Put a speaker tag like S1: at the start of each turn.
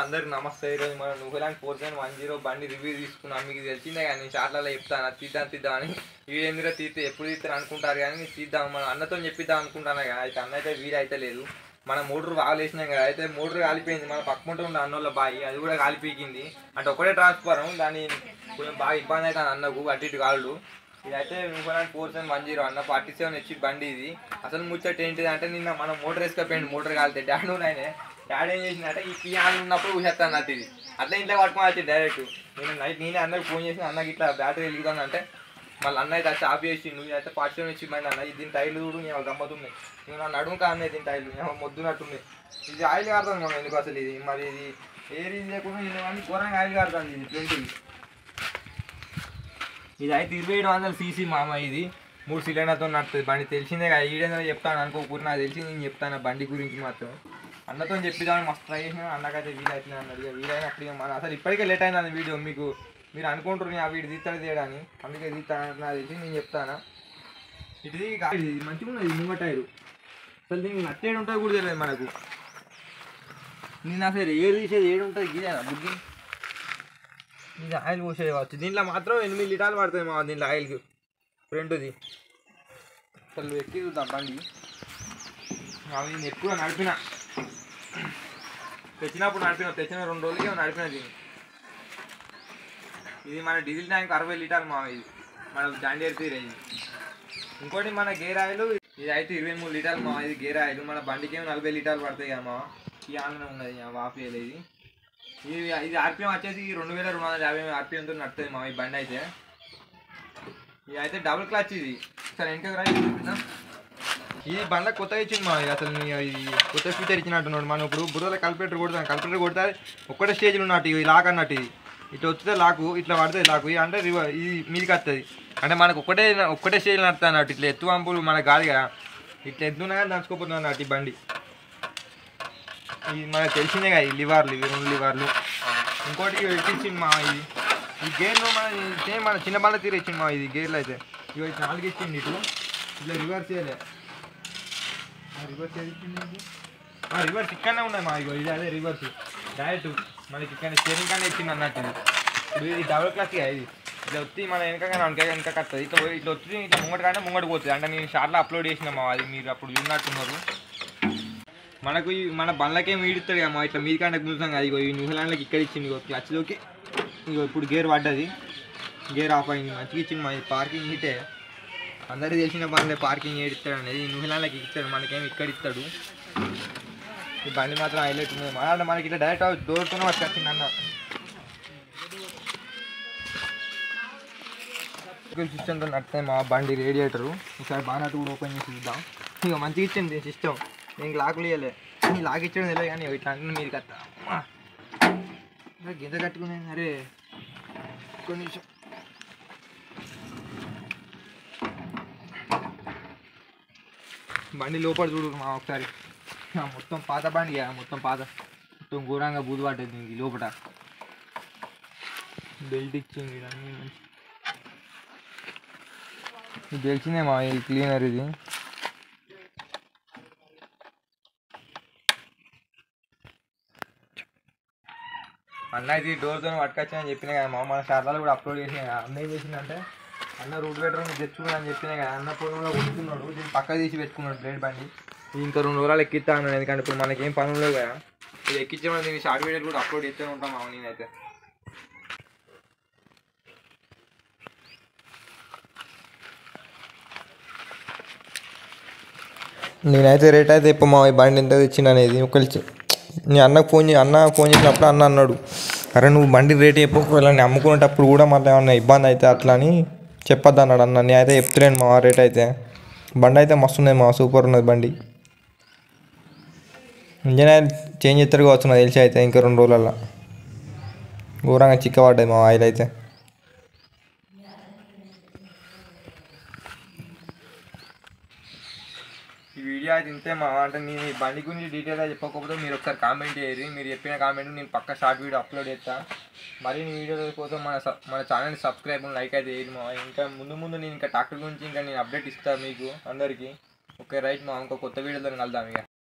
S1: అందరికి నమస్తే. ఈరోజు మనం నువ్వులాంటి 410 బండి రివ్యూ తీసుకున్నాం. మీకు తెలిసిందే కానీ నేను షార్ట్లలో చెప్తాను తీద్దాం అని. ఇవి ఎందులో తీస్తే ఎప్పుడు తీస్తారు అనుకుంటారు కానీ తీద్దాం, మనం అన్నతో చెప్పిద్దాం అనుకుంటాను కదా. అయితే అన్న అయితే వీలైతే లేదు. మనం మోటార్ కాలేసినాం కదా, అయితే మోటార్ కాలిపోయింది. మన పక్కకుంటూ ఉండే అన్నోళ్ళ బాయి అది కూడా కాలిపీకింది. అంటే ఒకటే ట్రాన్స్ఫారం, దాన్ని కొంచెం బాగా ఇబ్బంది అవుతుంది అన్నకు అటు ఇటు కాళ్ళు. ఇదైతే నువ్వులాంటి 410 అన్న 47 వచ్చి బండి. ఇది అసలు ముచ్చట ఏంటిది అంటే, నిన్న మనం మోటార్ వేసుకపోయింది, మోటార్ కాలితే డాడీ నాయనే. డాడీ ఏం చేసిందంటే ఈ పియాలు ఉన్నప్పుడు ఊసేస్తాను అన్నట్టు. ఇది అట్లా ఇంట్లో పట్టుకొని వచ్చి డైరెక్ట్ నేను నేనే అన్నకి ఫోన్ చేసిన, అన్నకి ఇట్లా బ్యాటరీ వెలుగుతాను అంటే మళ్ళీ అన్న అయితే వచ్చి ఆఫ్ చేసి నువ్వు అయితే 47 వచ్చి బండి అన్న. దీని టైర్లు చూడు నేను గమ్మతున్నాయి. నేను నా నడుము కాన్నాయి దీని టైర్లు నేను మొద్దునట్టున్నాయి. ఇది ఆయిల్ కారుతుంది మనం ఎందుకు అసలు. ఇది మరి ఇది ఏ రీతి లేకుండా నేను కానీ ఘోరంగా ఆయిల్ కారుతుంది ఇది ఫ్రంట్కి. ఇది అయితే 2700 cc మామ. ఇది 3 సిలిండర్తో నడుతుంది బండి. తెలిసిందే కదా, ఈడేదో చెప్తాను అనుకోకూడదు, నాకు తెలిసి నేను చెప్తాను బండి గురించి మాత్రం. అన్నతో చెప్పిదామని మస్తు ట్రై చేసిన, అన్నకైతే వీలైతే అన్నది. వీలైనప్పుడు మన అసలు ఇప్పటికే లేట్ అయినా వీడియో. మీరు అనుకుంటారు నేను ఆ వీడియో తీస్తాడు తీయడాని, అందుకే తీస్తాను నాకు తెలిసి నేను చెప్తాను. ఇది మంచిగా ఉన్నది ముంగ టైరు. అసలు దీనికి నట్టేడు ఉంటుంది కూడా తెలియదు మనకు. నేను అసలు ఏడు తీసేది ఏడు ఉంటుంది గీదేనా బుద్ధి. ఇది ఆయిల్ పోసేది కావచ్చు. దీంట్లో మాత్రం 8 లీటర్లు పడుతుంది మా దీంట్లో ఆయిల్కి ఫ్రంట్ది. అసలు ఎక్కి చూద్దాం బండి. నేను ఎక్కువ నడిపిన, తెచ్చినప్పుడు తెచ్చిన 2 రోజులకి నడిపిన దీన్ని. ఇది మన డీజిల్ ట్యాంక్ 60 లీటర్లు మా. ఇది మన జాండియర్ తీరే. ఇది ఇంకోటి మన గేర్ ఆయిల్. ఇది అయితే 23 లీటర్లు మా. ఇది గేర్ ఆయిల్. మన బండికి ఏమో 40 లీటర్లు పడతాయి కదా మా. ఈ ఆన్లైన్ ఉన్నది ఆఫ్ చేయలేదు. ఇది ఆర్పిఎం వచ్చేసి 2250 ఆర్పిఎంతో నడుతుంది మా ఈ బండి అయితే. ఇది అయితే డబుల్ క్లచ్. ఇది సరే వెనక రా చూపిద్దాం. ఇది బండ కొత్తగా ఇచ్చింది మా. అసలు ఇది కొత్త ఫీచర్ ఇచ్చినట్టున్నాడు. మనం ఇప్పుడు బుర్రలో కల్పరేటర్ కొడతాం, కల్పరేటర్ కొడితే ఒక్కటే స్టేజ్లో ఉన్నట్టు. ఇది లాక్ అన్నట్టు. ఇది ఇట్లా వచ్చితే లాకు, ఇట్లా పడుతుంది లాకు. ఇది అంటే ఇది మీదికి వస్తుంది. అంటే మనకు ఒక్కటే స్టేజ్లో నడుతుంది అన్నట్టు. ఇట్లా ఎత్తు పంపులు మనకు కాదు కదా, ఇట్లా ఎత్తున్నా కానీ దంచుకోపోతుంది అన్నట్టు ఈ బండి. ఇది మనకు తెలిసిందే కదా, ఈ లివర్లు, ఇవి 2 లివర్లు. ఇంకోటి ఎక్కించింది మా. ఇది ఈ గేర్లో మన చిన్న బండ తీరు ఇచ్చింది మా. ఇది గేర్లు అయితే ఇవి 4 ఇచ్చింది. ఇట్లా రివర్స్ చేయలే. రివర్స్ ఇచ్చింది, రివర్స్ ఇక్కడనే ఉన్నాయి మా. ఇగో ఇది అదే రివర్స్ డైరెక్ట్ మనకి ఇక్కడ స్టీరింగ్ కన్నా ఇచ్చింది అన్నట్టు. ఇది డబుల్ క్లాస్. ఇది ఇట్లా వచ్చి మన వెనక కట్టదు. ఇట్లా వచ్చి ఇట్లా ముంగట కంటే ముంగట పోతుంది. అంటే నేను షార్ట్లో అప్లోడ్ చేసినామా, అది మీరు అప్పుడు చూన్నట్టున్నారు. మనకు మన బండ్లకేం ఈడుతాడు కదా, ఇట్లా మీది కంటే గుంజుతాం కదా. ఇగో ఈ న్యూజిలాండ్లోకి ఇక్కడ ఇచ్చింది. ఇగో క్లచ్లోకి ఇగో ఇప్పుడు గేర్ పడ్డది, గేర్ ఆఫ్ అయింది. మంచిగా ఇచ్చింది మా. పార్కింగ్ ఇటే అందరికీ తెలిసిన బండ్లే పార్కింగ్ ఏడిస్తాడు అనేది. న్యూజిలాండ్లోకి ఇస్తాడు, మనకేమి ఇక్కడ ఇస్తాడు. ఈ బండి మాత్రం హైలైట్ ఉంది మా. అంటే మనకి ఇట్లా డైరెక్ట్ డోర్తోనే వచ్చింది అన్న. సిస్టమ్తో నడుస్తాయి మా బండి. రేడియేటరు ఒకసారి బాగా కూడా ఓపెన్ చేసి చూద్దాం. ఇక మంచిగా ఇచ్చింది సిస్టమ్. నేను లాకులు ఇవ్వలే, లాక్ ఇచ్చడం తెలియదు కానీ ఇట్లా అంటే మీరు కట్ట గింజ కట్టుకునే. అరే కొన్ని నిమిషం. బండి లోపల చూడు మా ఒకసారి. మొత్తం పాత బండి కదా, మొత్తం ఘోరంగా బూదు పడ్డది దీనికి లోపల. బెల్ట్ ఇచ్చింది అన్నీ మంచి. ఇది తెలిసిందే మా ఈ క్లీనర్. ఇది అన్న ఇది డోర్తో పట్టుకొచ్చానని చెప్పినా కదా మా. మన షార్ట్లలో కూడా అప్లోడ్ చేసినా కదా. అన్న ఏం చేసిందంటే, అన్న రూట్ బెటర్ తెచ్చుకున్నా అని చెప్పినా కదా. అన్న పొలంలో కొడుతున్నాడు, దీన్ని పక్క తీసి పెట్టుకున్నాడు బ్లేడ్ బండి. ఇది ఇంకా 2 రోజులు ఎక్కిస్తా అన్నాడు. ఎందుకంటే ఇప్పుడు మనకేం పనులు లేవు కదా. ఇది ఎక్కించమని దీన్ని షార్ట్ వీడియోలు కూడా అప్లోడ్ చేస్తూనే ఉంటాం మామ. నేనైతే రేట్ అయితే ఇప్పుడు మా ఈ బండి ఎంత తెచ్చిన అనేది ఒకళ్ళు నేను అన్న ఫోన్ చేసినప్పుడు అన్న అన్నాడు, అరే నువ్వు బండి రేట్ చెప్పకు, ఇలా నేను అమ్ముకునేటప్పుడు కూడా మళ్ళీ ఏమన్నా ఇబ్బంది అయితే అట్లా అని చెప్పొద్దు అన్నాడు అన్న. నేను అయితే చెప్తలేను మా రేట్ అయితే. బండి అయితే మస్తు ఉన్నది మా, సూపర్ ఉన్నది బండి. ఇంజన్ ఆయిల్ చేంజ్ చేస్తారు కావచ్చు నాకు తెలిసి అయితే. ఇంకా 2 రోజులల్లో ఘోరంగా చిక్కబడ్డది మా ఆయిల్ అయితే. ఈ వీడియో అయితే ఇంతే మా. అంటే నేను ఈ బండి గురించి డీటెయిల్గా చెప్పకపోతే మీరు ఒకసారి కామెంట్ చేయరు. మీరు చెప్పిన కామెంట్ నేను పక్క షార్ట్ వీడియో అప్లోడ్ చేస్తాను. మరిన్ని వీడియోల కోసం మన ఛానల్ని సబ్స్క్రైబ్ లైక్ అయితే చేయరు మా. ఇంకా ముందు నేను ఇంకా ట్రాక్టర్ గురించి ఇంకా నేను అప్డేట్ ఇస్తాను మీకు అందరికీ. ఓకే రైట్ మా. ఇంకో కొత్త వీడియోతో కలుద్దాం ఇక.